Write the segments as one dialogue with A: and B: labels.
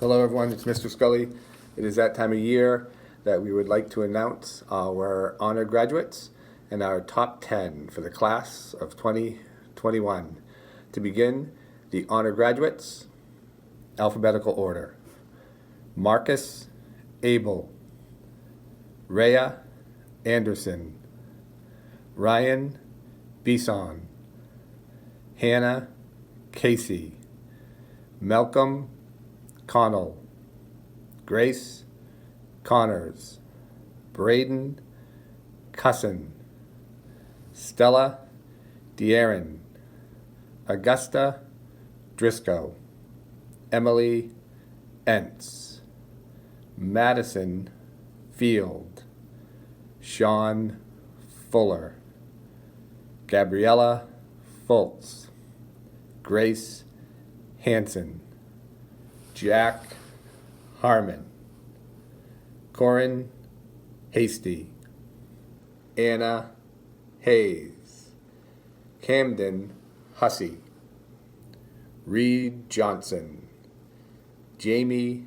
A: Hello everyone, it's Mr. Scully. It is that time of year that we would like to announce our honor graduates and our top 10 for the class of 2021. To begin, the honor graduates, alphabetical order. Marcus Abel, Rhea Anderson, Ryan Bison, Hannah Casey, Malcolm Connell, Grace Connors, Braden Cusson, Stella De'Aaron, Augusta Driscoll, Emily Entz, Madison Field, Sean Fuller, Gabriella Fultz, Grace Hanson, Jack Harmon, Corin Hasty, Anna Hayes, Camden Hussey, Reed Johnson, Jamie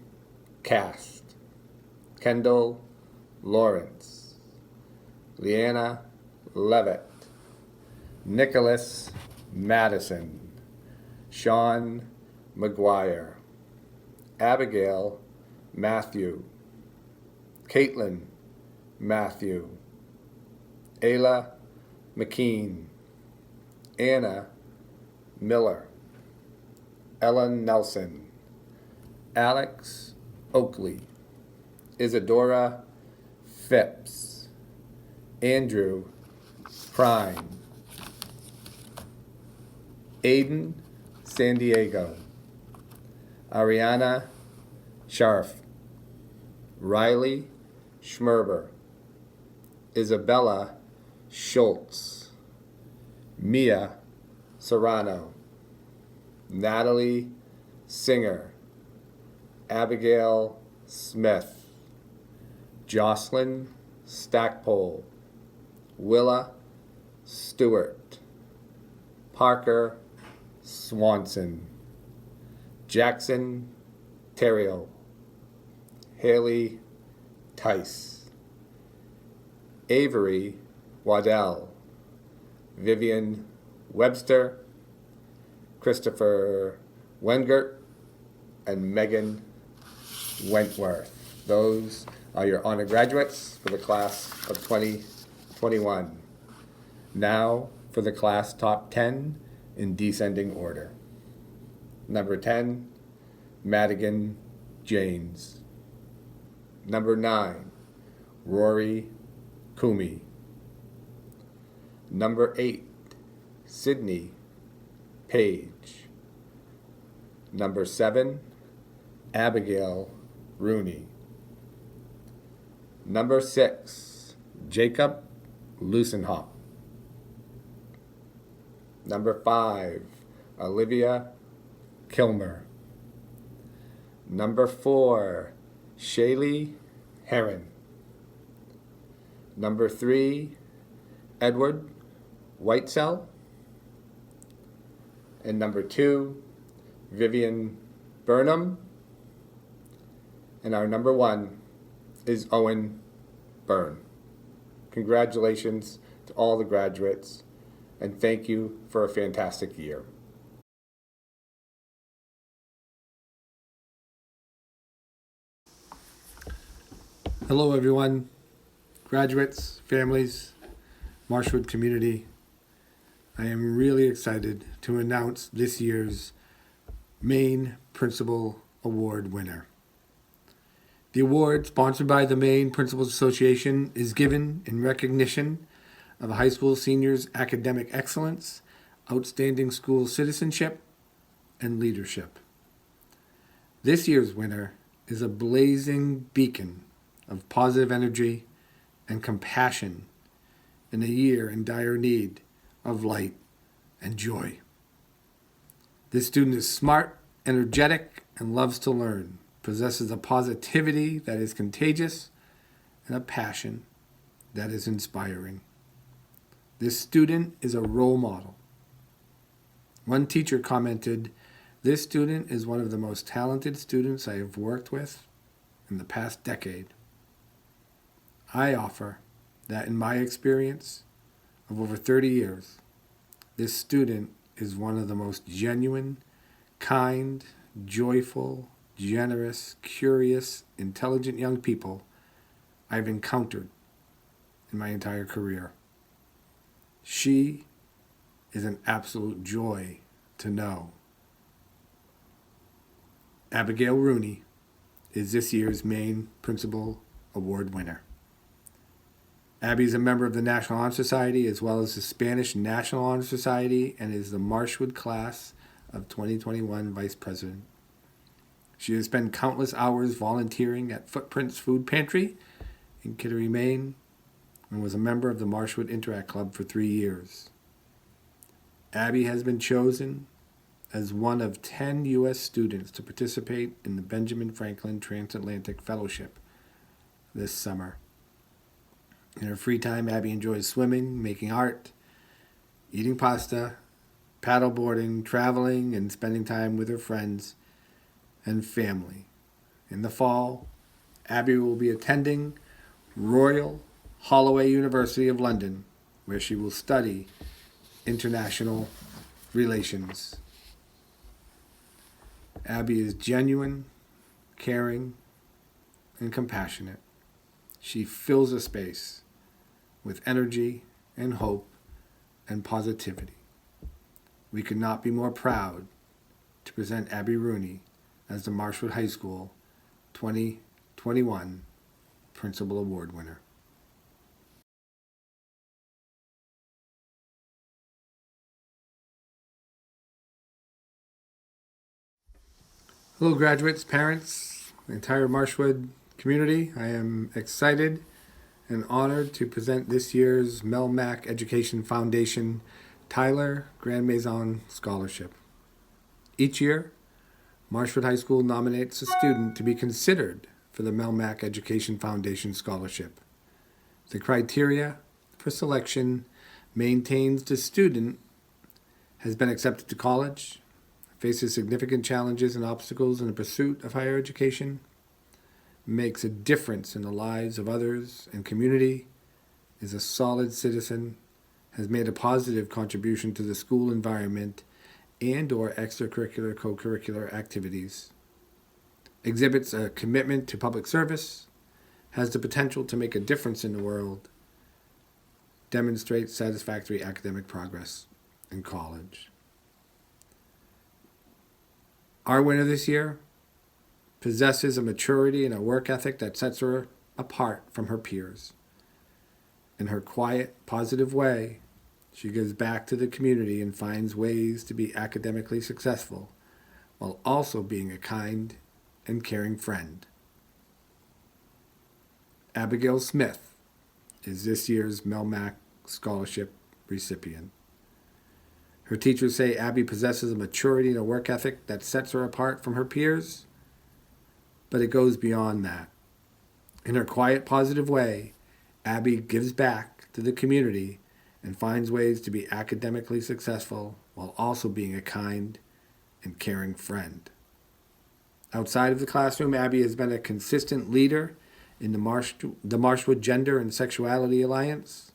A: Cast, Kendall Lawrence, Leanna Levitt, Nicholas Madison, Sean McGuire, Abigail Matthew, Caitlin Matthew, Ayla McKean, Anna Miller, Ellen Nelson, Alex Oakley, Isadora Phipps, Andrew Prime, Aiden San Diego, Ariana Scharf, Riley Schmerber, Isabella Schultz, Mia Serrano, Natalie Singer, Abigail Smith, Jocelyn Stackpole, Willa Stewart, Parker Swanson, Jackson Terrio, Haley Tice, Avery Waddell, Vivian Webster, Christopher Wengert, and Megan Wentworth. Those are your honor graduates for the class of 2021. Now for the class top 10 in descending order. Number 10, Madigan Janes. Number 9, Rory Coomey. Number 8, Sydney Page. Number 7, Abigail Rooney. Number 6, Jacob Lucenhop. Number 5, Olivia Kilmer. Number 4, Shaylee Heron. Number 3, Edward Whitesell. And number 2, Vivian Burnham. And our number 1 is Owen Byrne. Congratulations to all the graduates, and thank you for a fantastic year. Hello everyone, graduates, families, Marshwood community. I am really excited to announce this year's Maine Principal Award winner. The award, sponsored by the Maine Principals Association, is given in recognition of a high school senior's academic excellence, outstanding school citizenship, and leadership. This year's winner is a blazing beacon of positive energy and compassion in a year in dire need of light and joy. This student is smart, energetic, and loves to learn, possesses a positivity that is contagious and a passion that is inspiring. This student is a role model. One teacher commented This student is one of the most talented students I have worked with in the past decade. I offer that in my experience of over 30 years, this student is one of the most genuine, kind, joyful, generous, curious, intelligent young people I've encountered in my entire career. She is an absolute joy to know. Abigail Rooney is this year's MAINE Principal Award winner. Abby is a member of the National Honor Society as well as the Spanish National Honor Society and is the Marshwood Class of 2021 Vice President. She has spent countless hours volunteering at Footprints Food Pantry in Kittery, Maine, and was a member of the Marshwood Interact Club for 3 years. Abby has been chosen as one of 10 U.S. students to participate in the Benjamin Franklin Transatlantic Fellowship this summer. In her free time, Abby enjoys swimming, making art, eating pasta, paddleboarding, traveling, and spending time with her friends and family. In the fall, Abby will be attending Royal Holloway University of London, where she will study international relations. Abby is genuine, caring, and compassionate. She fills a space with energy and hope and positivity. We could not be more proud to present Abby Rooney as the Marshwood High School 2021 Principal Award winner. Hello graduates, parents, the entire Marshwood community. I am excited and honored to present this year's MELMAC Education Foundation Tyler Grand Maison Scholarship. Each year, Marshwood High School nominates a student to be considered for the MELMAC Education Foundation Scholarship. The criteria for selection maintains the student has been accepted to college, faces significant challenges and obstacles in the pursuit of higher education, makes a difference in the lives of others and community, is a solid citizen, has made a positive contribution to the school environment and or extracurricular co-curricular activities, exhibits a commitment to public service, has the potential to make a difference in the world, demonstrates satisfactory academic progress in college. Our winner this year possesses a maturity and a work ethic that sets her apart from her peers. In her quiet, positive way, she gives back to the community and finds ways to be academically successful while also being a kind and caring friend. Abigail Smith is this year's MELMAC Scholarship recipient. Her teachers say Abby possesses a maturity and a work ethic that sets her apart from her peers, but it goes beyond that. In her quiet, positive way, Abby gives back to the community and finds ways to be academically successful while also being a kind and caring friend. Outside of the classroom, Abby has been a consistent leader in the Marshwood Gender and Sexuality Alliance,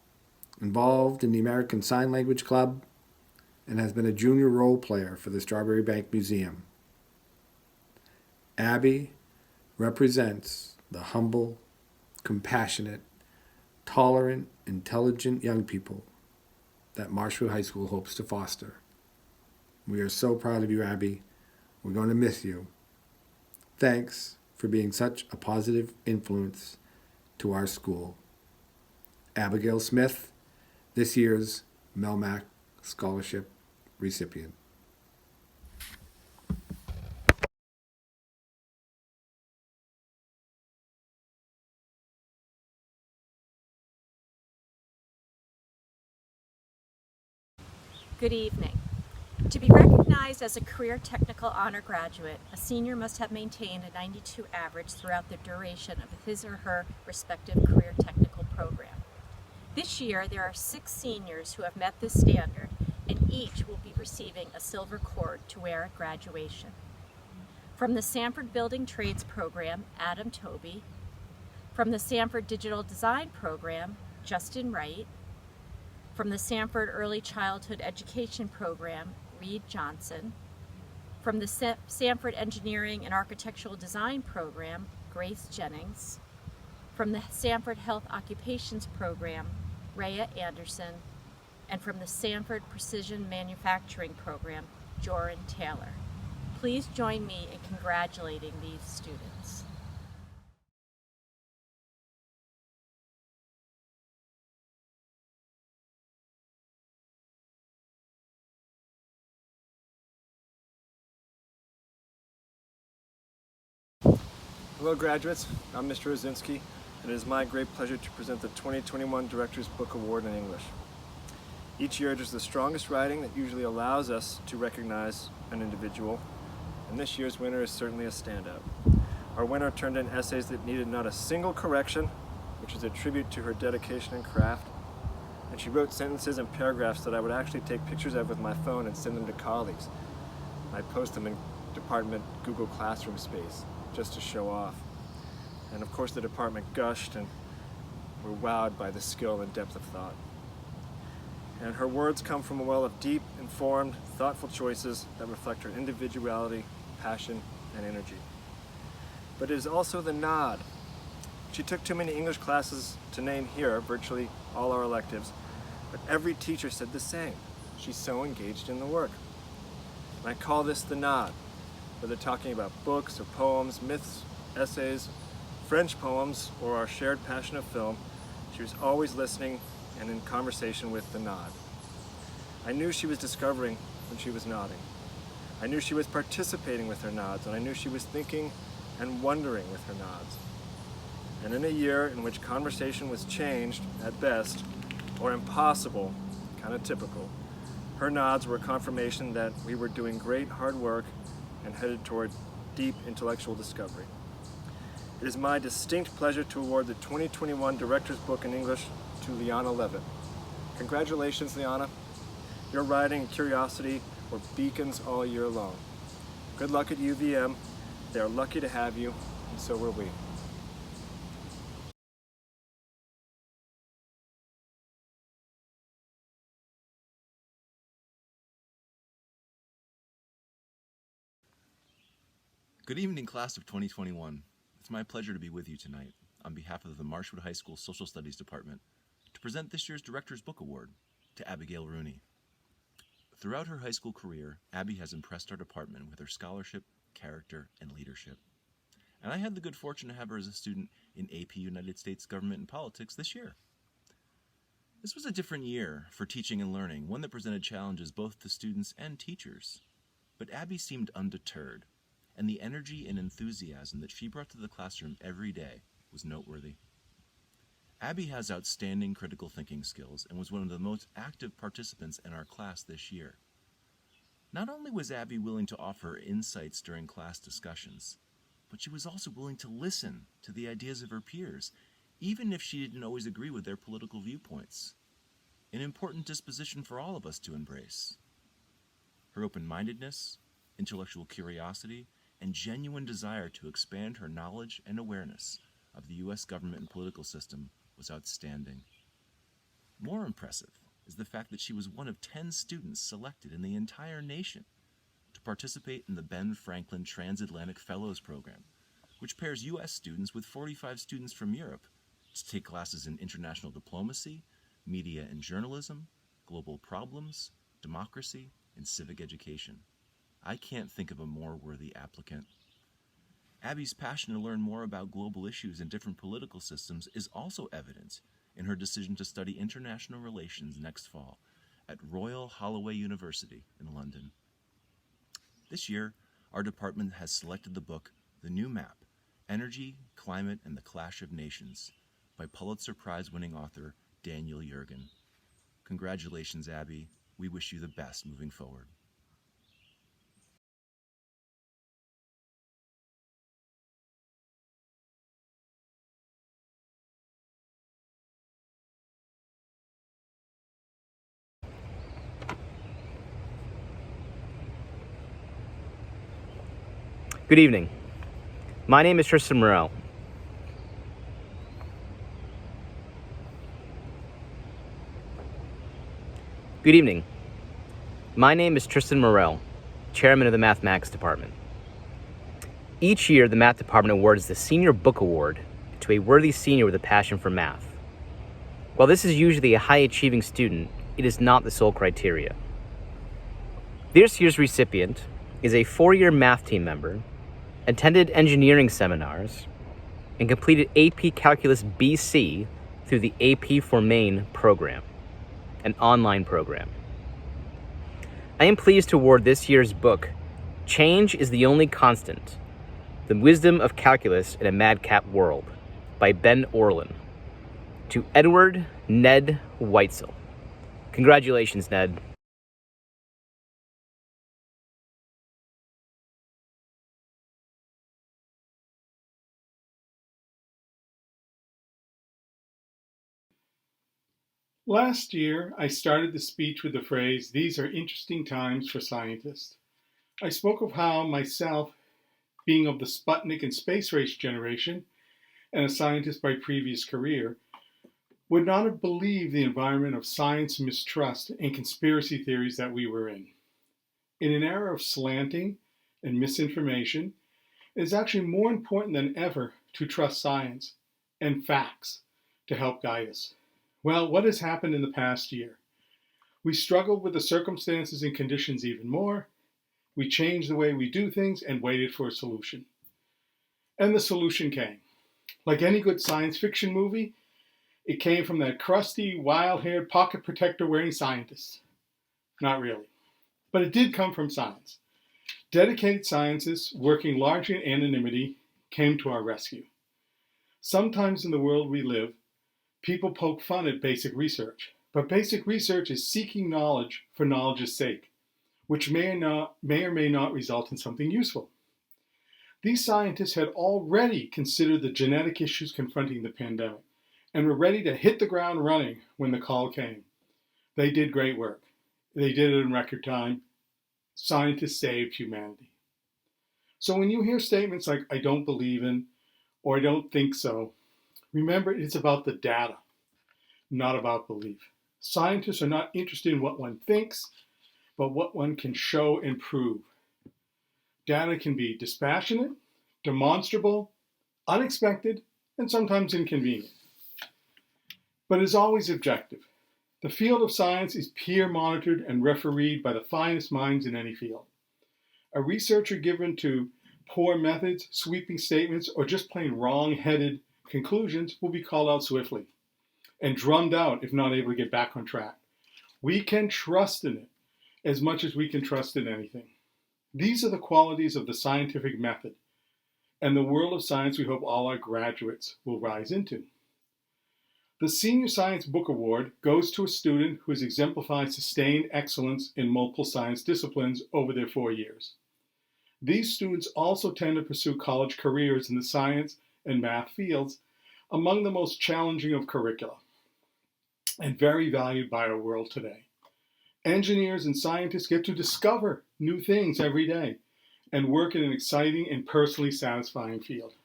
A: involved in the American Sign Language Club, and has been a junior role player for the Strawberry Bank Museum. Abby represents the humble, compassionate, tolerant, intelligent young people that Marshwood High School hopes to foster. We are so proud of you, Abby. We're going to miss you. Thanks for being such a positive influence to our school. Abigail Smith, this year's MELMAC Scholarship recipient.
B: Good evening. To be recognized as a Career Technical Honor graduate, a senior must have maintained a 92 average throughout the duration of his or her respective career technical program. This year, there are 6 seniors who have met this standard, and each will be receiving a silver cord to wear at graduation. From the Sanford Building Trades Program, Adam Toby. From the Sanford Digital Design Program, Justin Wright. From the Sanford Early Childhood Education Program, Reed Johnson. From the Sanford Engineering and Architectural Design Program, Grace Jennings. From the Sanford Health Occupations Program, Rhea Anderson. And from the Sanford Precision Manufacturing Program, Joran Taylor. Please join me in congratulating these students.
C: Hello graduates, I'm Mr. Ozinski, and it is my great pleasure to present the 2021 Director's Book Award in English. Each year it is the strongest writing that usually allows us to recognize an individual, and this year's winner is certainly a standout. Our winner turned in essays that needed not a single correction, which is a tribute to her dedication and craft, and she wrote sentences and paragraphs that I would actually take pictures of with my phone and send them to colleagues. I post them in department Google Classroom space, just to show off. And of course the department gushed and were wowed by the skill and depth of thought. And her words come from a well of deep, informed, thoughtful choices that reflect her individuality, passion, and energy. But it is also the nod. She took too many English classes to name here, virtually all our electives, but every teacher said the same. She's so engaged in the work. And I call this the nod. Whether talking about books or poems, myths, essays, French poems, or our shared passion of film, she was always listening and in conversation with the nod. I knew she was discovering when she was nodding. I knew she was participating with her nods, and I knew she was thinking and wondering with her nods. And in a year in which conversation was changed, at best, or impossible, kind of typical, her nods were a confirmation that we were doing great hard work and headed toward deep intellectual discovery. It is my distinct pleasure to award the 2021 Director's Book in English to Liana Levitt. Congratulations, Liana. Your writing and curiosity were beacons all year long. Good luck at UVM. They are lucky to have you, and so were we.
D: Good evening, class of 2021. It's my pleasure to be with you tonight on behalf of the Marshwood High School Social Studies Department to present this year's Director's Book Award to Abigail Rooney. Throughout her high school career, Abby has impressed our department with her scholarship, character, and leadership. And I had the good fortune to have her as a student in AP United States Government and Politics this year. This was a different year for teaching and learning, one that presented challenges both to students and teachers. But Abby seemed undeterred, and the energy and enthusiasm that she brought to the classroom every day was noteworthy. Abby has outstanding critical thinking skills and was one of the most active participants in our class this year. Not only was Abby willing to offer insights during class discussions, but she was also willing to listen to the ideas of her peers, even if she didn't always agree with their political viewpoints. An important disposition for all of us to embrace. Her open-mindedness, intellectual curiosity, and genuine desire to expand her knowledge and awareness of the U.S. government and political system was outstanding. More impressive is the fact that she was one of 10 students selected in the entire nation to participate in the Ben Franklin Transatlantic Fellows Program, which pairs U.S. students with 45 students from Europe to take classes in international diplomacy, media and journalism, global problems, democracy, and civic education. I can't think of a more worthy applicant. Abby's passion to learn more about global issues and different political systems is also evident in her decision to study international relations next fall at Royal Holloway University in London. This year, our department has selected the book The New Map, Energy, Climate, and the Clash of Nations by Pulitzer Prize-winning author Daniel Yergin. Congratulations, Abby. We wish you the best moving forward.
E: Good evening. My name is Tristan Morel. Good evening. My name is Tristan Morel, Chairman of the Mathematics Department. Each year, the Math Department awards the Senior Book Award to a worthy senior with a passion for math. While this is usually a high-achieving student, it is not the sole criteria. This year's recipient is a 4-year math team member, attended engineering seminars, and completed AP Calculus BC through the AP for MAINE program, an online program. I am pleased to award this year's book, Change is the Only Constant, The Wisdom of Calculus in a Madcap World, by Ben Orlin, to Edward Ned Weitzel. Congratulations, Ned.
F: Last year, I started the speech with the phrase, "These are interesting times for scientists." I spoke of how myself, being of the Sputnik and space race generation, and a scientist by previous career, would not have believed the environment of science mistrust and conspiracy theories that we were in. In an era of slanting and misinformation, it is actually more important than ever to trust science and facts to help guide us. Well, what has happened in the past year? We struggled with the circumstances and conditions even more. We changed the way we do things and waited for a solution. And the solution came. Like any good science fiction movie, it came from that crusty, wild-haired, pocket protector-wearing scientist. Not really. But it did come from science. Dedicated scientists, working largely in anonymity, came to our rescue. Sometimes in the world we live, people poke fun at basic research, but basic research is seeking knowledge for knowledge's sake, which may or may not result in something useful. These scientists had already considered the genetic issues confronting the pandemic and were ready to hit the ground running when the call came. They did great work. They did it in record time. Scientists saved humanity. So when you hear statements like, "I don't believe in," or "I don't think so," remember, it's about the data, not about belief. Scientists are not interested in what one thinks, but what one can show and prove. Data can be dispassionate, demonstrable, unexpected, and sometimes inconvenient. But is always objective. The field of science is peer monitored and refereed by the finest minds in any field. A researcher given to poor methods, sweeping statements, or just plain wrong-headed conclusions will be called out swiftly and drummed out if not able to get back on track. We can trust in it as much as we can trust in anything. These are the qualities of the scientific method and the world of science we hope all our graduates will rise into. The Senior Science Book Award goes to a student who has exemplified sustained excellence in multiple science disciplines over their 4 years. These students also tend to pursue college careers in the science and math fields, among the most challenging of curricula, and very valued by our world today. Engineers and scientists get to discover new things every day and work in an exciting and personally satisfying field.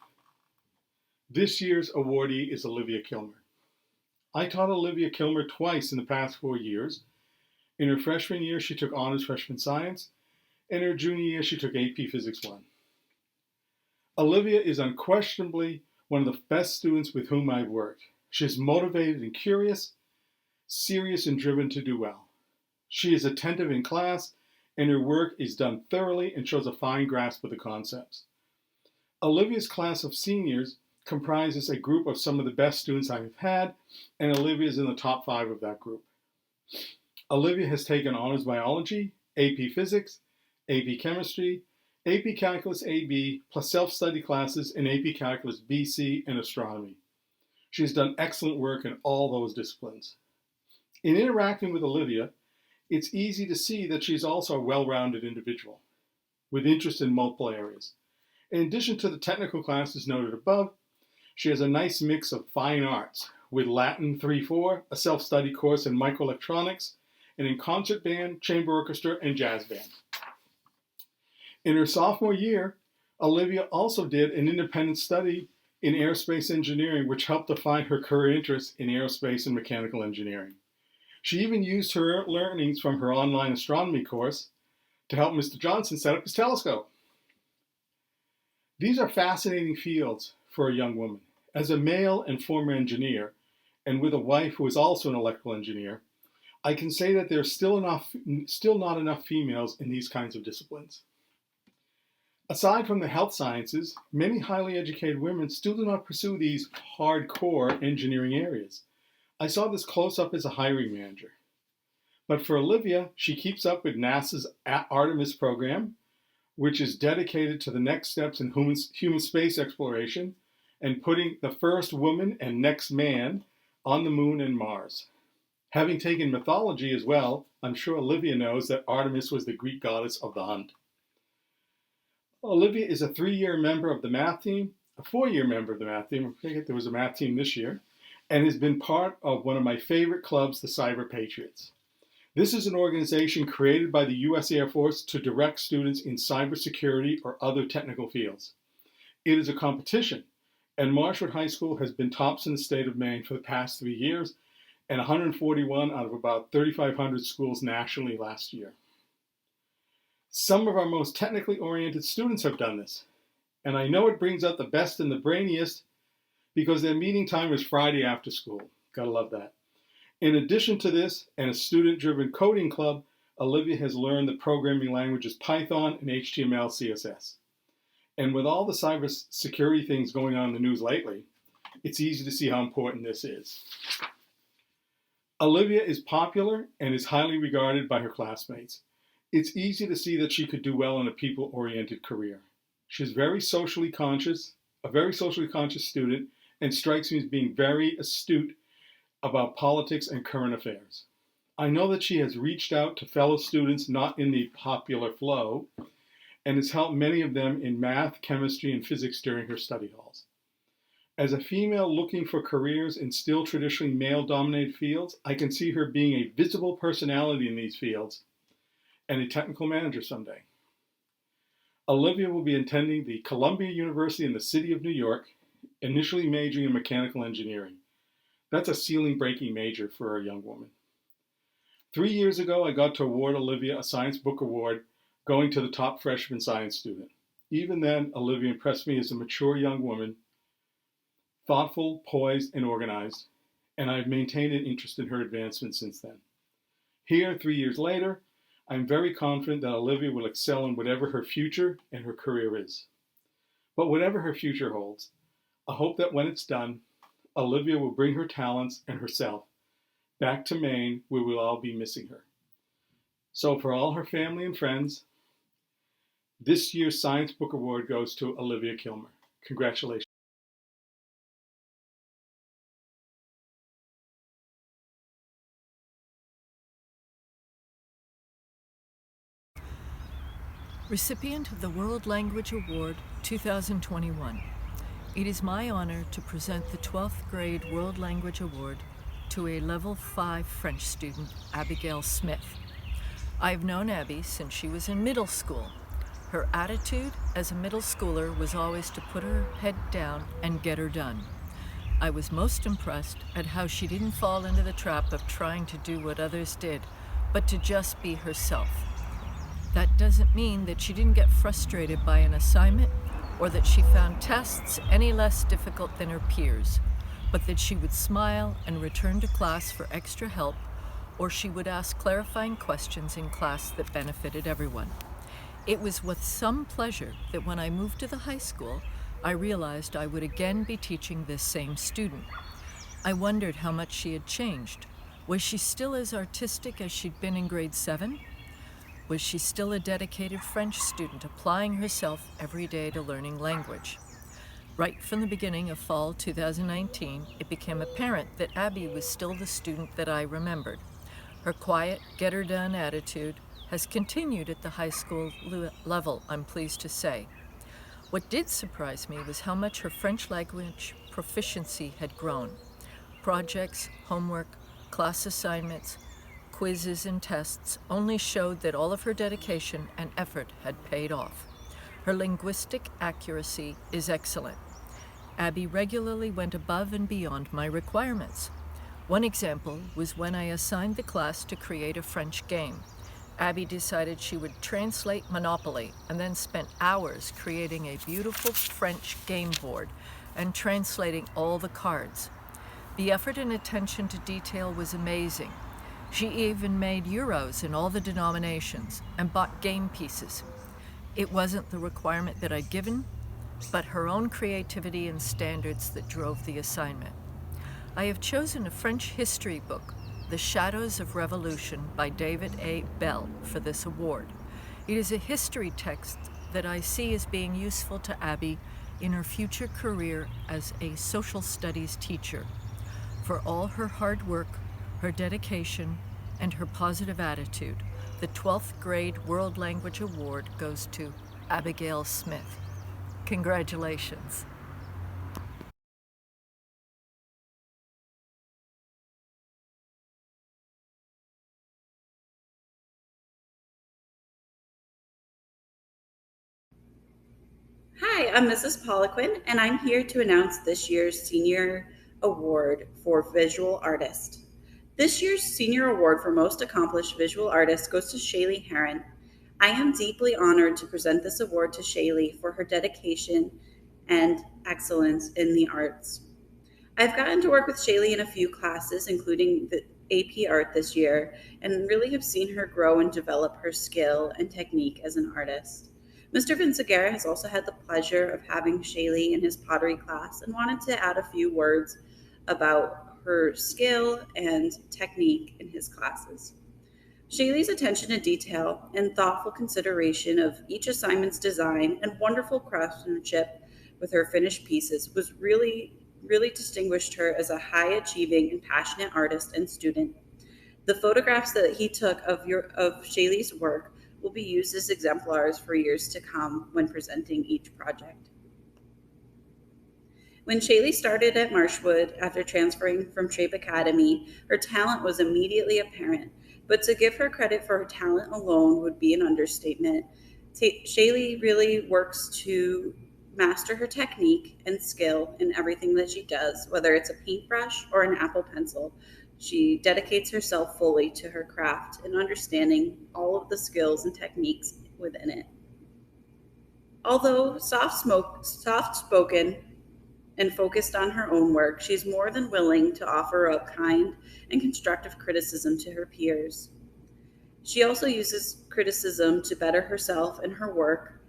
F: This year's awardee is Olivia Kilmer. I taught Olivia Kilmer twice in the past 4 years. In her freshman year, she took honors freshman science, and in her junior year, she took AP Physics 1. Olivia is unquestionably one of the best students with whom I've worked. She is motivated and curious, serious and driven to do well. She is attentive in class, and her work is done thoroughly and shows a fine grasp of the concepts. Olivia's class of seniors comprises a group of some of the best students I have had, and Olivia is in the top 5 of that group. Olivia has taken honors biology, AP physics, AP chemistry, AP calculus AB, plus self-study classes in AP calculus BC and astronomy. She has done excellent work in all those disciplines. In interacting with Olivia, it's easy to see that she's also a well-rounded individual with interest in multiple areas. In addition to the technical classes noted above, she has a nice mix of fine arts with Latin 3-4, a self-study course in microelectronics, and in concert band, chamber orchestra, and jazz band. In her sophomore year, Olivia also did an independent study in aerospace engineering, which helped define her career interest in aerospace and mechanical engineering. She even used her learnings from her online astronomy course to help Mr. Johnson set up his telescope. These are fascinating fields for a young woman. As a male and former engineer, and with a wife who is also an electrical engineer, I can say that there's still not enough females in these kinds of disciplines. Aside from the health sciences, many highly educated women still do not pursue these hardcore engineering areas. I saw this close up as a hiring manager. But for Olivia, she keeps up with NASA's Artemis program, which is dedicated to the next steps in human space exploration and putting the first woman and next man on the moon and Mars. Having taken mythology as well, I'm sure Olivia knows that Artemis was the Greek goddess of the hunt. Olivia is a 3-year member of the math team, a 4-year member of the math team, I forget there was a math team this year, and has been part of one of my favorite clubs, the Cyber Patriots. This is an organization created by the U.S. Air Force to direct students in cybersecurity or other technical fields. It is a competition, and Marshwood High School has been tops in the state of Maine for the past 3 years, and 141 out of about 3,500 schools nationally last year. Some of our most technically oriented students have done this, and I know it brings out the best and the brainiest because their meeting time is Friday after school. Gotta love that. In addition to this, and a student-driven coding club, Olivia has learned the programming languages Python and HTML, CSS. And with all the cybersecurity things going on in the news lately, it's easy to see how important this is. Olivia is popular and is highly regarded by her classmates. It's easy to see that she could do well in a people-oriented career. She's a very socially conscious student, and strikes me as being very astute about politics and current affairs. I know that she has reached out to fellow students not in the popular flow and has helped many of them in math, chemistry, and physics during her study halls. As a female looking for careers in still traditionally male-dominated fields, I can see her being a visible personality in these fields and a technical manager someday. Olivia will be attending the Columbia University in the city of New York, initially majoring in mechanical engineering. That's a ceiling-breaking major for a young woman. 3 years ago, I got to award Olivia a Science Book Award, going to the top freshman science student. Even then, Olivia impressed me as a mature young woman, thoughtful, poised, and organized, and I've maintained an interest in her advancement since then. Here, 3 years later, I'm very confident that Olivia will excel in whatever her future and her career is. But whatever her future holds, I hope that when it's done, Olivia will bring her talents and herself back to Maine, where we'll all be missing her. So for all her family and friends, this year's Science Book Award goes to Olivia Kilmer. Congratulations.
G: Recipient of the World Language Award 2021. It is my honor to present the 12th grade World Language Award to a Level 5 French student, Abigail Smith. I've known Abby since she was in middle school. Her attitude as a middle schooler was always to put her head down and get her done. I was most impressed at how she didn't fall into the trap of trying to do what others did, but to just be herself. That doesn't mean that she didn't get frustrated by an assignment or that she found tests any less difficult than her peers, but that she would smile and return to class for extra help, or she would ask clarifying questions in class that benefited everyone. It was with some pleasure that when I moved to the high school, I realized I would again be teaching this same student. I wondered how much she had changed. Was she still as artistic as she'd been in grade 7? Was she still a dedicated French student, applying herself every day to learning language? Right from the beginning of fall 2019, it became apparent that Abby was still the student that I remembered. Her quiet, get-her-done attitude has continued at the high school level, I'm pleased to say. What did surprise me was how much her French language proficiency had grown. Projects, homework, class assignments, quizzes and tests only showed that all of her dedication and effort had paid off. Her linguistic accuracy is excellent. Abby regularly went above and beyond my requirements. One example was when I assigned the class to create a French game. Abby decided she would translate Monopoly and then spent hours creating a beautiful French game board and translating all the cards. The effort and attention to detail was amazing. She even made euros in all the denominations and bought game pieces. It wasn't the requirement that I'd given, but her own creativity and standards that drove the assignment. I have chosen a French history book, The Shadows of Revolution by David A. Bell, for this award. It is a history text that I see as being useful to Abby in her future career as a social studies teacher. For all her hard work, her dedication, and her positive attitude, the 12th Grade World Language Award goes to Abigail Smith. Congratulations.
H: Hi, I'm Mrs. Poliquin, and I'm here to announce this year's Senior Award for Visual Artist. This year's Senior Award for Most Accomplished Visual Artist goes to Shaylee Heron. I am deeply honored to present this award to Shaylee for her dedication and excellence in the arts. I've gotten to work with Shaylee in a few classes, including the AP Art this year, and really have seen her grow and develop her skill and technique as an artist. Mr. Vinciguerra has also had the pleasure of having Shaylee in his pottery class and wanted to add a few words about her skill and technique in his classes. Shaylee's attention to detail and thoughtful consideration of each assignment's design and wonderful craftsmanship with her finished pieces was really distinguished her as a high-achieving and passionate artist and student. The photographs that he took of Shaylee's work will be used as exemplars for years to come when presenting each project. When Shaylee started at Marshwood after transferring from Trape Academy, her talent was immediately apparent, but to give her credit for her talent alone would be an understatement. Shaylee really works to master her technique and skill in everything that she does, whether it's a paintbrush or an Apple pencil. She dedicates herself fully to her craft and understanding all of the skills and techniques within it. Although soft-spoken and focused on her own work, she's more than willing to offer up kind and constructive criticism to her peers. She also uses criticism to better herself and her work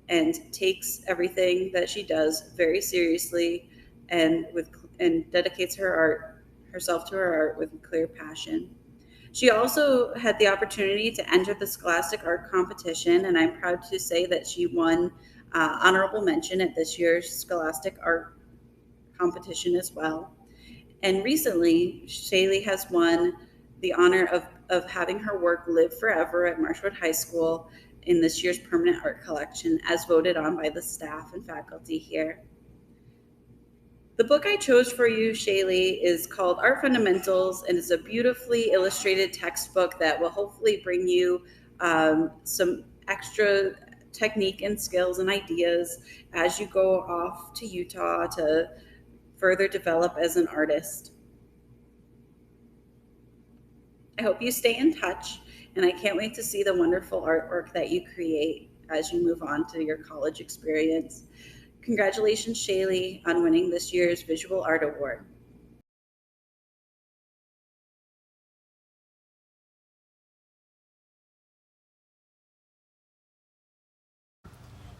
H: and takes everything that she does very seriously and dedicates herself to her art with clear passion. She also had the opportunity to enter the Scholastic Art Competition, and I'm proud to say that she won honorable mention at this year's Scholastic Art Competition as well. And recently, Shaylee has won the honor of having her work live forever at Marshwood High School in this year's permanent art collection, as voted on by the staff and faculty here. The book I chose for you, Shaylee, is called Art Fundamentals, and it's a beautifully illustrated textbook that will hopefully bring you some extra technique and skills and ideas as you go off to Utah to further develop as an artist. I hope you stay in touch, and I can't wait to see the wonderful artwork that you create as you move on to your college experience. Congratulations, Shaylee, on winning this year's Visual Art Award.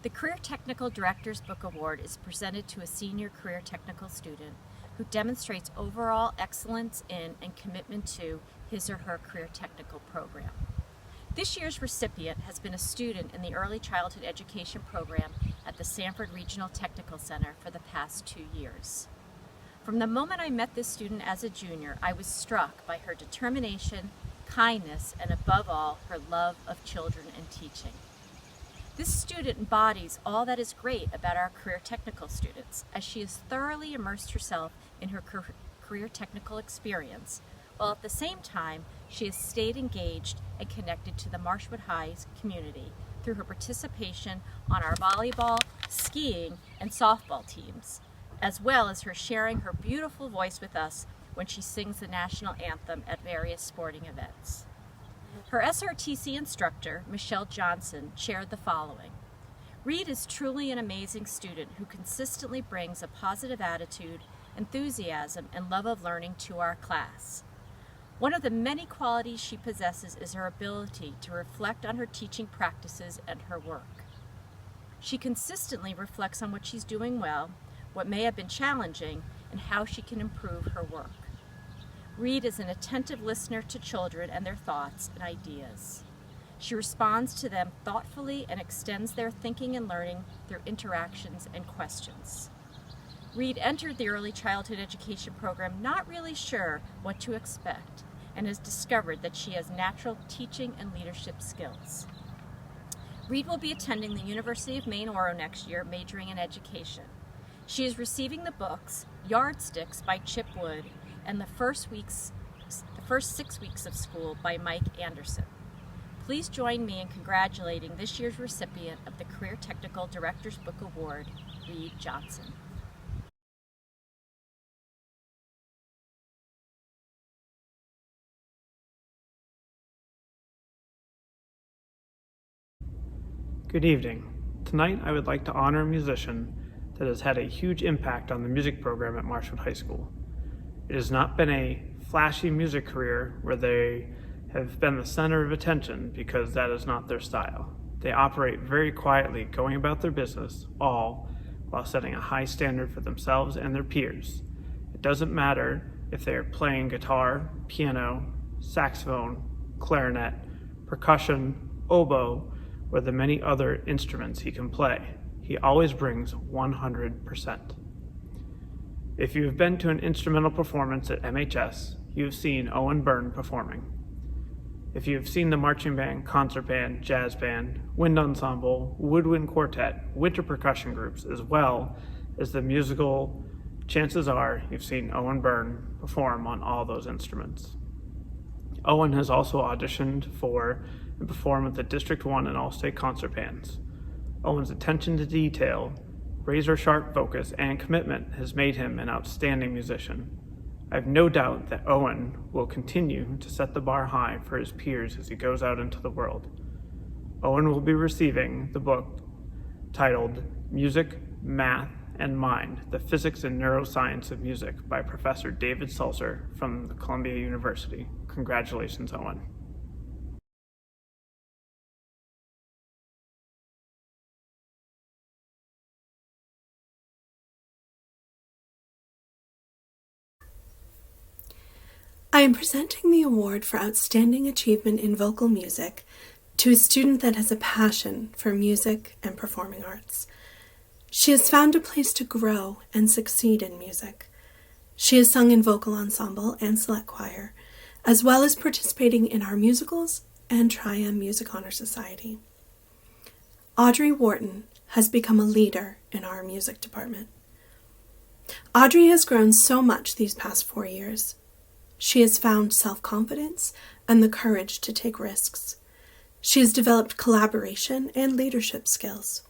B: The Career Technical Director's Book Award is presented to a senior career technical student who demonstrates overall excellence in and commitment to his or her career technical program. This year's recipient has been a student in the Early Childhood Education program at the Sanford Regional Technical Center for the past 2 years. From the moment I met this student as a junior, I was struck by her determination, kindness, and above all, her love of children and teaching. This student embodies all that is great about our career technical students, as she has thoroughly immersed herself in her career technical experience, while at the same time she has stayed engaged and connected to the Marshwood High's community through her participation on our volleyball, skiing, and softball teams, as well as her sharing her beautiful voice with us when she sings the national anthem at various sporting events. Her SRTC instructor, Michelle Johnson, shared the following. Reed is truly an amazing student who consistently brings a positive attitude, enthusiasm, and love of learning to our class. One of the many qualities she possesses is her ability to reflect on her teaching practices and her work. She consistently reflects on what she's doing well, what may have been challenging, and how she can improve her work. Reed is an attentive listener to children and their thoughts and ideas. She responds to them thoughtfully and extends their thinking and learning through interactions and questions. Reed entered the early childhood education program not really sure what to expect and has discovered that she has natural teaching and leadership skills. Reed will be attending the University of Maine Oro next year, majoring in education. She is receiving the books Yardsticks by Chip Wood and the first 6 weeks of school by Mike Anderson. Please join me in congratulating this year's recipient of the Career Technical Directors Book Award, Reed Johnson.
I: Good evening. Tonight I would like to honor a musician that has had a huge impact on the music program at Marshwood High School. It has not been a flashy music career where they have been the center of attention because that is not their style. They operate very quietly, going about their business, all while setting a high standard for themselves and their peers. It doesn't matter if they are playing guitar, piano, saxophone, clarinet, percussion, oboe, or the many other instruments he can play. He always brings 100%. If you have been to an instrumental performance at MHS, you have seen Owen Byrne performing. If you have seen the marching band, concert band, jazz band, wind ensemble, woodwind quartet, winter percussion groups, as well as the musical, chances are you've seen Owen Byrne perform on all those instruments. Owen has also auditioned for and performed with the District 1 and All-State concert bands. Owen's attention to detail, razor-sharp focus, and commitment has made him an outstanding musician. I have no doubt that Owen will continue to set the bar high for his peers as he goes out into the world. Owen will be receiving the book titled Music, Math, and Mind, The Physics and Neuroscience of Music by Professor David Sulzer from Columbia University. Congratulations, Owen.
J: I am presenting the award for Outstanding Achievement in Vocal Music to a student that has a passion for music and performing arts. She has found a place to grow and succeed in music. She has sung in vocal ensemble and select choir, as well as participating in our musicals and Tri-M Music Honor Society. Audrey Wharton has become a leader in our music department. Audrey has grown so much these past 4 years. She has found self-confidence and the courage to take risks. She has developed collaboration and leadership skills.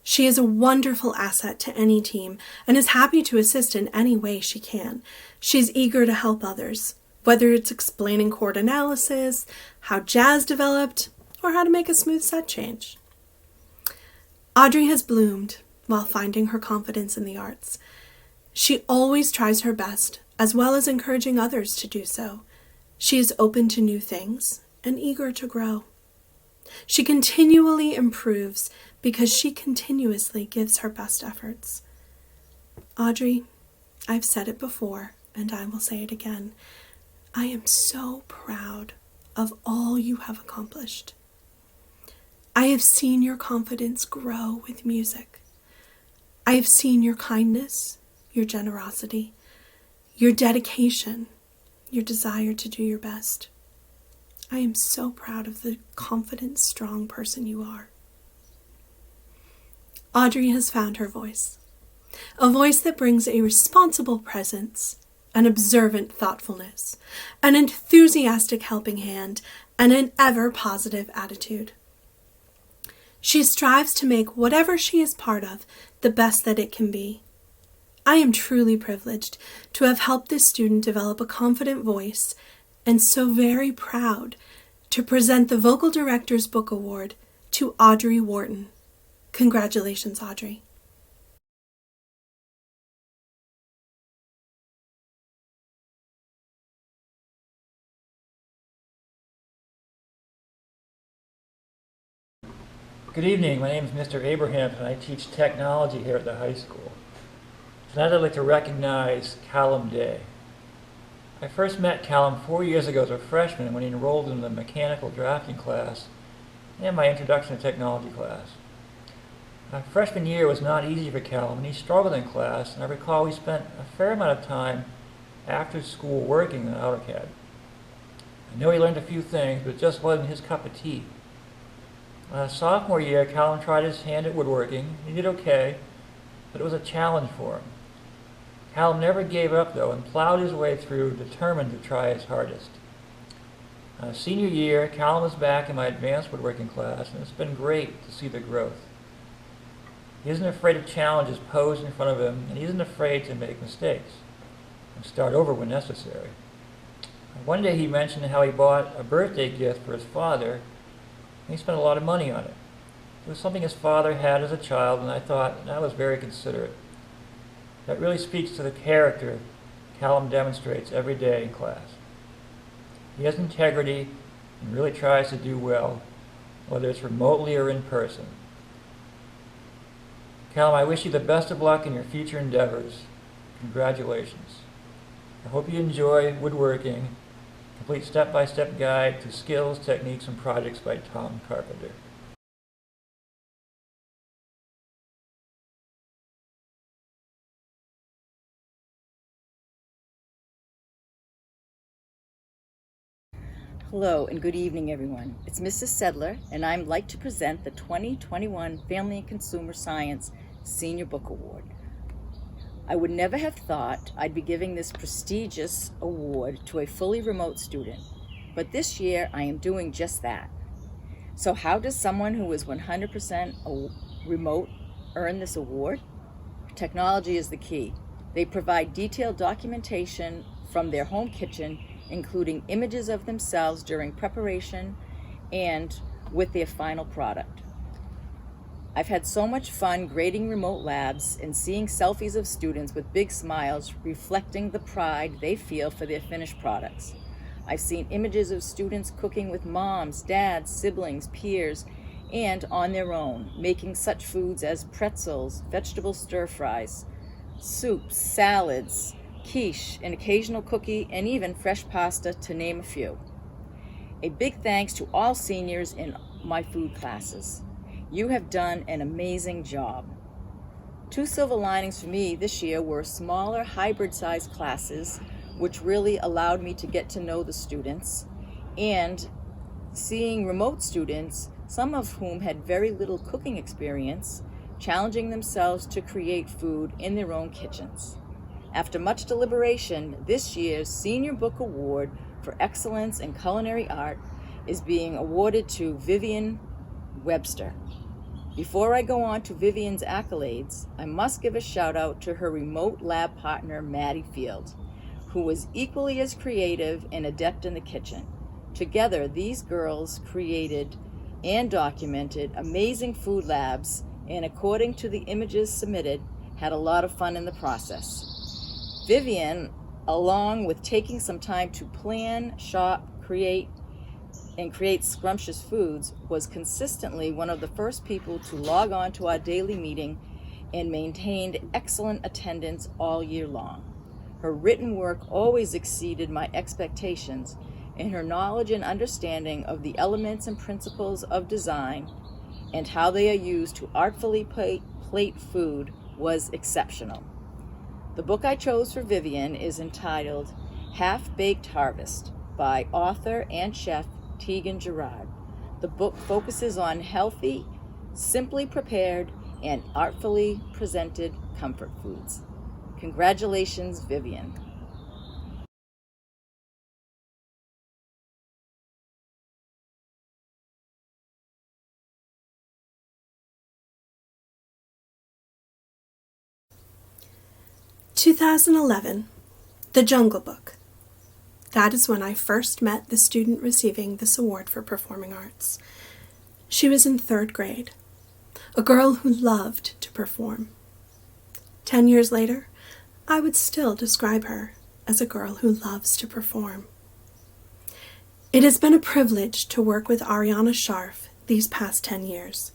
J: She is a wonderful asset to any team and is happy to assist in any way she can. She's eager to help others, whether it's explaining chord analysis, how jazz developed, or how to make a smooth set change. Audrey has bloomed while finding her confidence in the arts. She always tries her best, as well as encouraging others to do so. She is open to new things and eager to grow. She continually improves because she continuously gives her best efforts. Audrey, I've said it before, and I will say it again. I am so proud of all you have accomplished. I have seen your confidence grow with music. I have seen your kindness, your generosity, your dedication, your desire to do your best. I am so proud of the confident, strong person you are. Audrey has found her voice, a voice that brings a responsible presence, an observant thoughtfulness, an enthusiastic helping hand, and an ever-positive attitude. She strives to make whatever she is part of the best that it can be. I am truly privileged to have helped this student develop a confident voice and so very proud to present the Vocal Director's Book Award to Audrey Wharton. Congratulations, Audrey.
K: Good evening, my name is Mr. Abraham and I teach technology here at the high school. Tonight I'd like to recognize Callum Day. I first met Callum 4 years ago as a freshman when he enrolled in the mechanical drafting class and my introduction to technology class. My freshman year was not easy for Callum and he struggled in class, and I recall we spent a fair amount of time after school working on AutoCAD. I know he learned a few things, but it just wasn't his cup of tea. Sophomore year, Callum tried his hand at woodworking. He did okay, but it was a challenge for him. Callum never gave up, though, and plowed his way through, determined to try his hardest. Senior year, Callum was back in my advanced woodworking class, and it's been great to see the growth. He isn't afraid of challenges posed in front of him, and he isn't afraid to make mistakes and start over when necessary. One day he mentioned how he bought a birthday gift for his father, and he spent a lot of money on it. It was something his father had as a child, and I thought that was very considerate. That really speaks to the character Callum demonstrates every day in class. He has integrity and really tries to do well, whether it's remotely or in person. Callum, I wish you the best of luck in your future endeavors. Congratulations. I hope you enjoy woodworking. Complete step-by-step guide to skills, techniques, and projects by Tom Carpenter.
L: Hello and good evening, everyone. It's Mrs. Sedler, and I'd like to present the 2021 Family and Consumer Science Senior Book Award. I would never have thought I'd be giving this prestigious award to a fully remote student, but this year I am doing just that. So how does someone who is 100% remote earn this award? Technology is the key. They provide detailed documentation from their home kitchen, including images of themselves during preparation and with their final product. I've had so much fun grading remote labs and seeing selfies of students with big smiles reflecting the pride they feel for their finished products. I've seen images of students cooking with moms, dads, siblings, peers, and on their own, making such foods as pretzels, vegetable stir-fries, soups, salads, quiche, an occasional cookie, and even fresh pasta, to name a few. A big thanks to all seniors in my food classes. You have done an amazing job. Two silver linings for me this year were smaller hybrid-sized classes, which really allowed me to get to know the students, and seeing remote students, some of whom had very little cooking experience, challenging themselves to create food in their own kitchens. After much deliberation, this year's Senior Book Award for Excellence in Culinary Art is being awarded to Vivian Webster. Before I go on to Vivian's accolades, I must give a shout out to her remote lab partner, Maddie Field, who was equally as creative and adept in the kitchen. Together, these girls created and documented amazing food labs, and according to the images submitted, had a lot of fun in the process. Vivian, along with taking some time to plan, shop, create scrumptious foods, was consistently one of the first people to log on to our daily meeting and maintained excellent attendance all year long. Her written work always exceeded my expectations, and her knowledge and understanding of the elements and principles of design and how they are used to artfully plate food was exceptional. The book I chose for Vivian is entitled Half-Baked Harvest by author and chef Tegan Gerard. The book focuses on healthy, simply prepared, and artfully presented comfort foods. Congratulations, Vivian.
J: 2011, The Jungle Book. That is when I first met the student receiving this award for performing arts. She was in 3rd grade, a girl who loved to perform. 10 years later, I would still describe her as a girl who loves to perform. It has been a privilege to work with Ariana Scharf these past 10 years.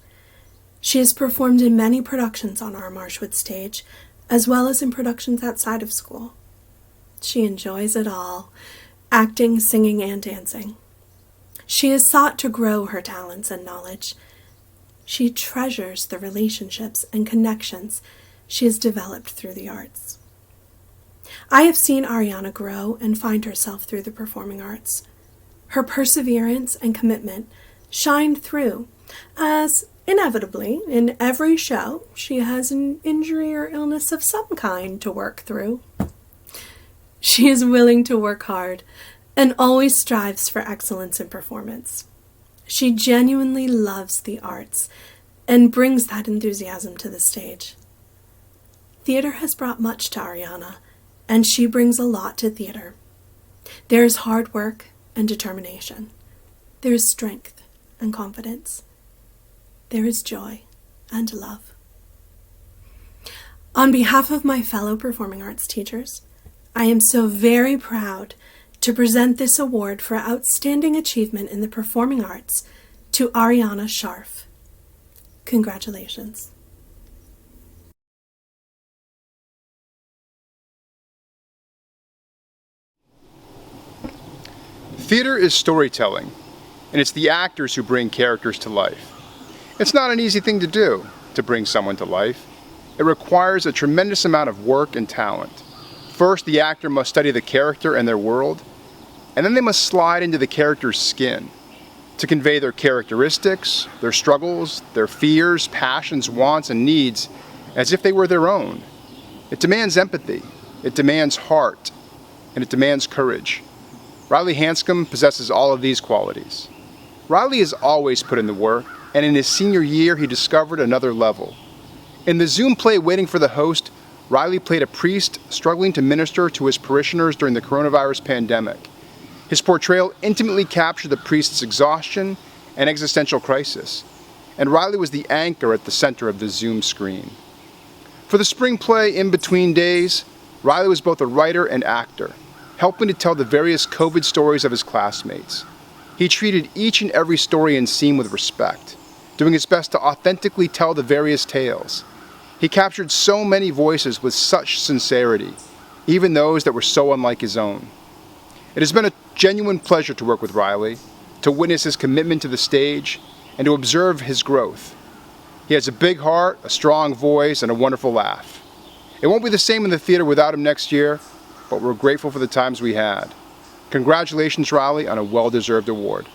J: She has performed in many productions on our Marshwood stage, as well as in productions outside of school. She enjoys it all, acting, singing, and dancing. She has sought to grow her talents and knowledge. She treasures the relationships and connections she has developed through the arts. I have seen Ariana grow and find herself through the performing arts. Her perseverance and commitment shined through, as inevitably, in every show, she has an injury or illness of some kind to work through. She is willing to work hard and always strives for excellence in performance. She genuinely loves the arts and brings that enthusiasm to the stage. Theater has brought much to Ariana, and she brings a lot to theater. There is hard work and determination. There is strength and confidence. There is joy and love. On behalf of my fellow performing arts teachers, I am so very proud to present this award for outstanding achievement in the performing arts to Ariana Scharf. Congratulations.
M: Theater is storytelling, and it's the actors who bring characters to life. It's not an easy thing to do, to bring someone to life. It requires a tremendous amount of work and talent. First, the actor must study the character and their world, and then they must slide into the character's skin to convey their characteristics, their struggles, their fears, passions, wants, and needs as if they were their own. It demands empathy, it demands heart, and it demands courage. Riley Hanscom possesses all of these qualities. Riley has always put in the work, and in his senior year he discovered another level. In the Zoom play Waiting for the Host, Riley played a priest struggling to minister to his parishioners during the coronavirus pandemic. His portrayal intimately captured the priest's exhaustion and existential crisis, and Riley was the anchor at the center of the Zoom screen. For the spring play In Between Days, Riley was both a writer and actor, helping to tell the various COVID stories of his classmates. He treated each and every story and scene with respect, doing his best to authentically tell the various tales. He captured so many voices with such sincerity, even those that were so unlike his own. It has been a genuine pleasure to work with Riley, to witness his commitment to the stage, and to observe his growth. He has a big heart, a strong voice, and a wonderful laugh. It won't be the same in the theater without him next year, but we're grateful for the times we had. Congratulations, Riley, on a well-deserved award.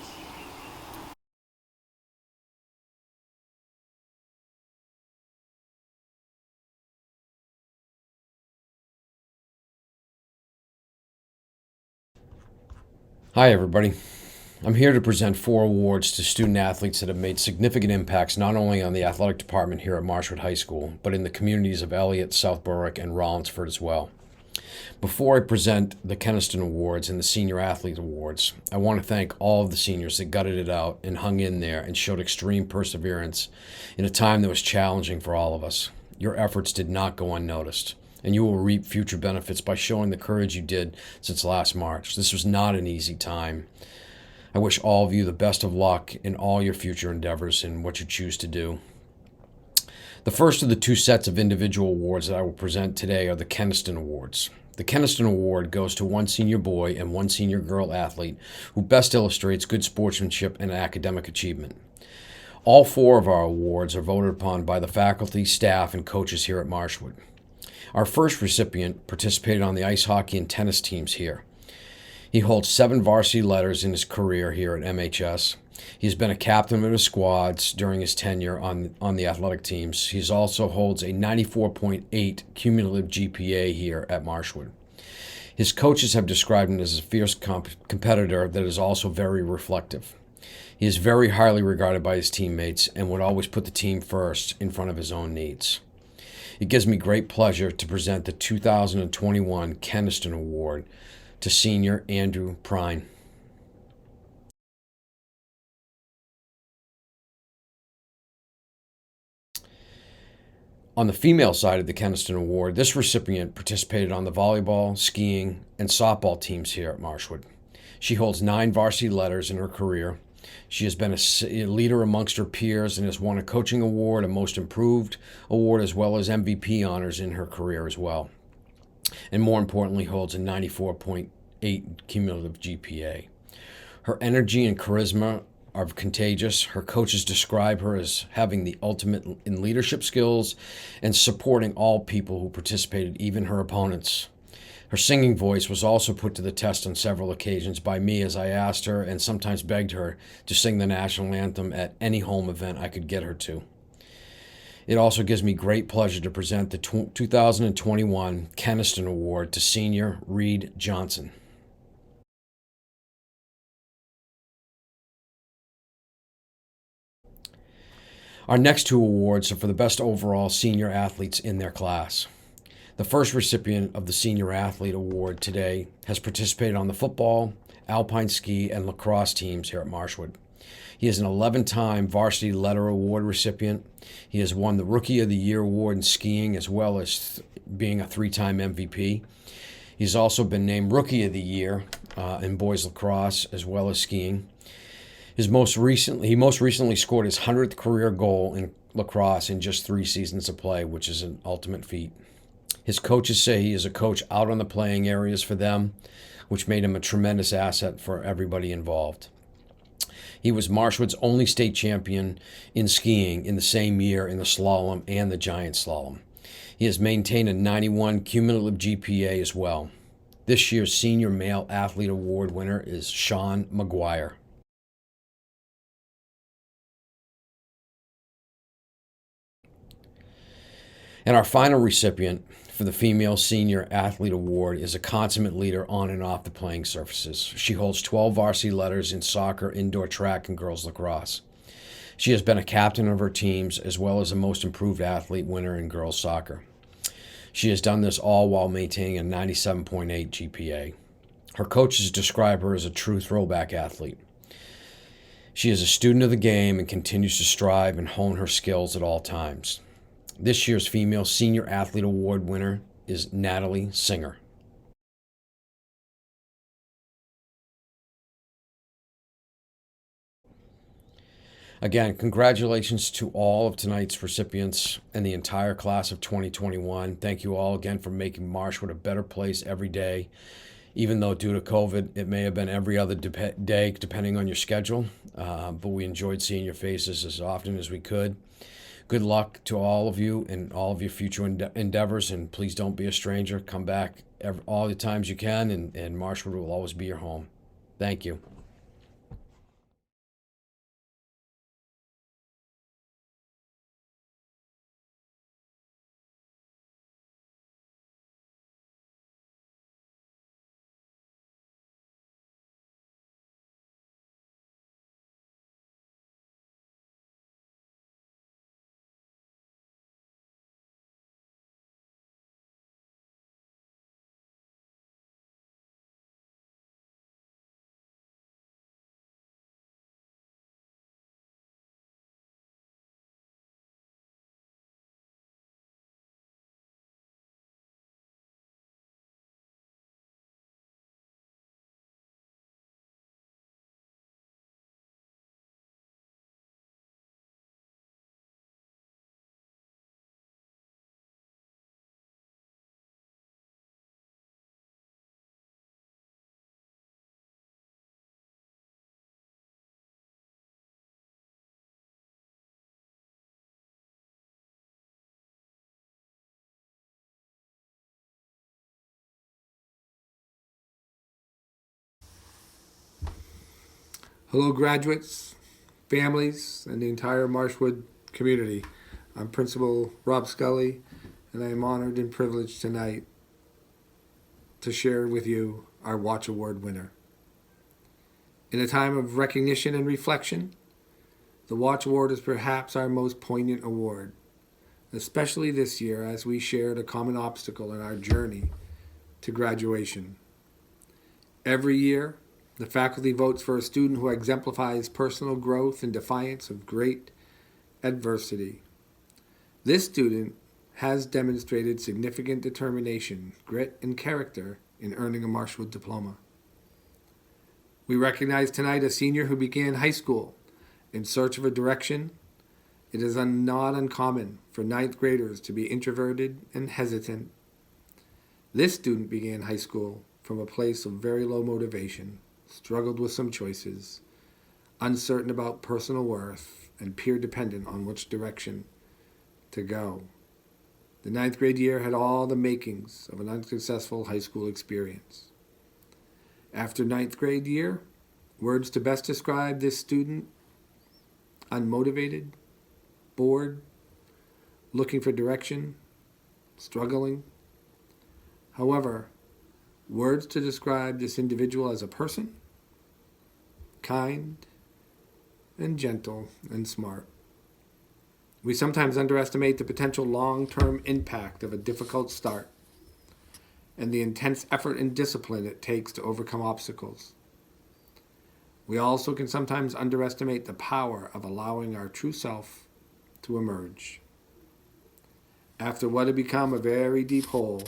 N: Hi everybody. I'm here to present 4 awards to student athletes that have made significant impacts not only on the athletic department here at Marshwood High School, but in the communities of Elliott, South Berwick, and Rollinsford as well. Before I present the Keniston Awards and the Senior Athlete Awards, I want to thank all of the seniors that gutted it out and hung in there and showed extreme perseverance in a time that was challenging for all of us. Your efforts did not go unnoticed, and you will reap future benefits by showing the courage you did since last March. This was not an easy time. I wish all of you the best of luck in all your future endeavors and what you choose to do. The first of the 2 sets of individual awards that I will present today are the Keniston Awards. The Keniston Award goes to 1 senior boy and 1 senior girl athlete who best illustrates good sportsmanship and academic achievement. All 4 of our awards are voted upon by the faculty, staff, and coaches here at Marshwood. Our first recipient participated on the ice hockey and tennis teams here. He holds 7 varsity letters in his career here at MHS. He's been a captain of his squads during his tenure on the athletic teams. He also holds a 94.8 cumulative GPA here at Marshwood. His coaches have described him as a fierce competitor that is also very reflective. He is very highly regarded by his teammates and would always put the team first in front of his own needs. It gives me great pleasure to present the 2021 Keniston Award to Senior Andrew Prine. On the female side of the Keniston Award, this recipient participated on the volleyball, skiing, and softball teams here at Marshwood. She holds 9 varsity letters in her career. She has been a leader amongst her peers and has won a coaching award, a most improved award, as well as MVP honors in her career as well. And more importantly, holds a 94.8 cumulative GPA. Her energy and charisma are contagious. Her coaches describe her as having the ultimate in leadership skills and supporting all people who participated, even her opponents. Her singing voice was also put to the test on several occasions by me as I asked her and sometimes begged her to sing the national anthem at any home event I could get her to. It also gives me great pleasure to present the 2021 Keniston Award to Senior Reed Johnson. Our next 2 awards are for the best overall senior athletes in their class. The first recipient of the Senior Athlete Award today has participated on the football, alpine ski, and lacrosse teams here at Marshwood. He is an 11-time Varsity Letter Award recipient. He has won the Rookie of the Year award in skiing as well as being a 3-time MVP. He's also been named Rookie of the Year in boys lacrosse as well as skiing. He most recently scored his 100th career goal in lacrosse in just 3 seasons of play, which is an ultimate feat. His coaches say he is a coach out on the playing areas for them, which made him a tremendous asset for everybody involved. He was Marshwood's only state champion in skiing in the same year in the slalom and the giant slalom. He has maintained a 91 cumulative GPA as well. This year's Senior Male Athlete Award winner is Sean McGuire. And our final recipient for the Female Senior Athlete Award is a consummate leader on and off the playing surfaces. She holds 12 varsity letters in soccer, indoor track, and girls lacrosse. She has been a captain of her teams as well as a most improved athlete winner in girls soccer. She has done this all while maintaining a 97.8 GPA. Her coaches describe her as a true throwback athlete. She is a student of the game and continues to strive and hone her skills at all times. This year's Female Senior Athlete Award winner is Natalie Singer. Again, congratulations to all of tonight's recipients and the entire class of 2021. Thank you all again for making Marshwood a better place every day. Even though due to COVID, it may have been every other day, depending on your schedule. But we enjoyed seeing your faces as often as we could. Good luck to all of you and all of your future endeavors, and please don't be a stranger. Come back all the times you can, and Marshwood will always be your home. Thank you.
A: Hello, graduates, families, and the entire Marshwood community. I'm Principal Rob Scully, and I am honored and privileged tonight to share with you our Watch Award winner. In a time of recognition and reflection, the Watch Award is perhaps our most poignant award, especially this year as we shared a common obstacle in our journey to graduation. Every year, the faculty votes for a student who exemplifies personal growth in defiance of great adversity. This student has demonstrated significant determination, grit, and character in earning a Marshwood diploma. We recognize tonight a senior who began high school in search of a direction. It is not uncommon for ninth graders to be introverted and hesitant. This student began high school from a place of very low motivation, struggled with some choices, uncertain about personal worth, and peer dependent on which direction to go. The ninth grade year had all the makings of an unsuccessful high school experience. After ninth grade year, words to best describe this student: unmotivated, bored, looking for direction, struggling. However, words to describe this individual as a person: kind and gentle and smart. We sometimes underestimate the potential long-term impact of a difficult start and the intense effort and discipline it takes to overcome obstacles. We also can sometimes underestimate the power of allowing our true self to emerge. After what had become a very deep hole,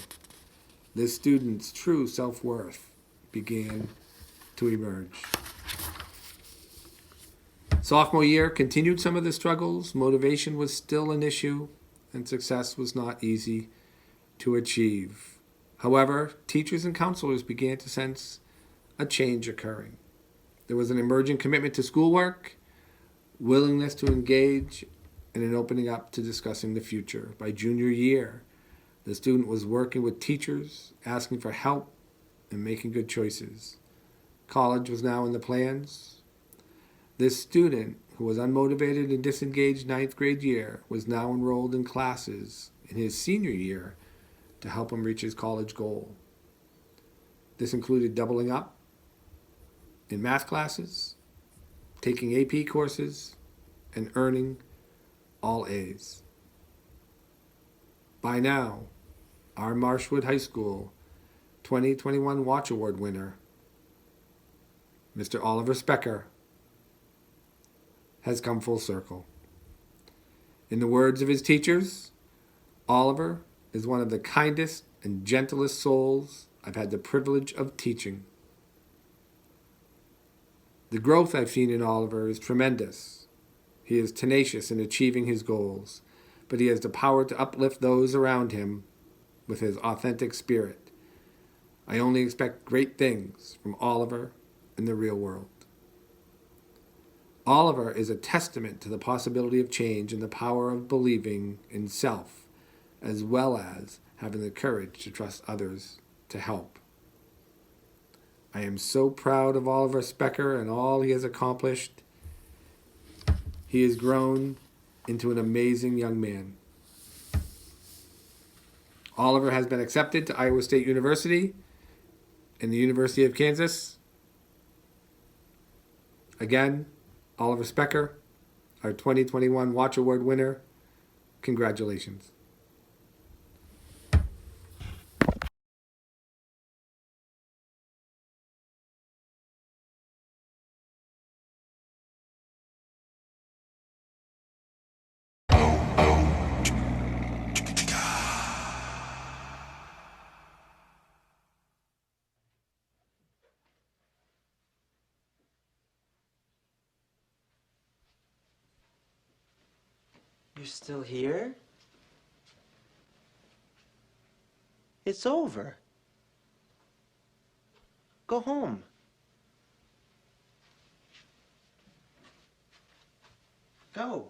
A: this student's true self-worth began to emerge. Sophomore year continued some of the struggles. Motivation was still an issue, and success was not easy to achieve. However, teachers and counselors began to sense a change occurring. There was an emerging commitment to schoolwork, willingness to engage, and an opening up to discussing the future. By junior year, the student was working with teachers, asking for help, and making good choices. College was now in the plans. This student, who was unmotivated and disengaged ninth grade year, was now enrolled in classes in his senior year to help him reach his college goal. This included doubling up in math classes, taking AP courses, and earning all A's. By now, our Marshwood High School 2021 Watch Award winner, Mr. Oliver Specker, has come full circle. In the words of his teachers, Oliver is one of the kindest and gentlest souls I've had the privilege of teaching. The growth I've seen in Oliver is tremendous. He is tenacious in achieving his goals, but he has the power to uplift those around him with his authentic spirit. I only expect great things from Oliver in the real world. Oliver is a testament to the possibility of change and the power of believing in self, as well as having the courage to trust others to help. I am so proud of Oliver Specker and all he has accomplished. He has grown into an amazing young man. Oliver has been accepted to Iowa State University and the University of Kansas. Again, Oliver Specker, our 2021 Watch Award winner, congratulations.
O: You're still here? It's over. Go home. Go.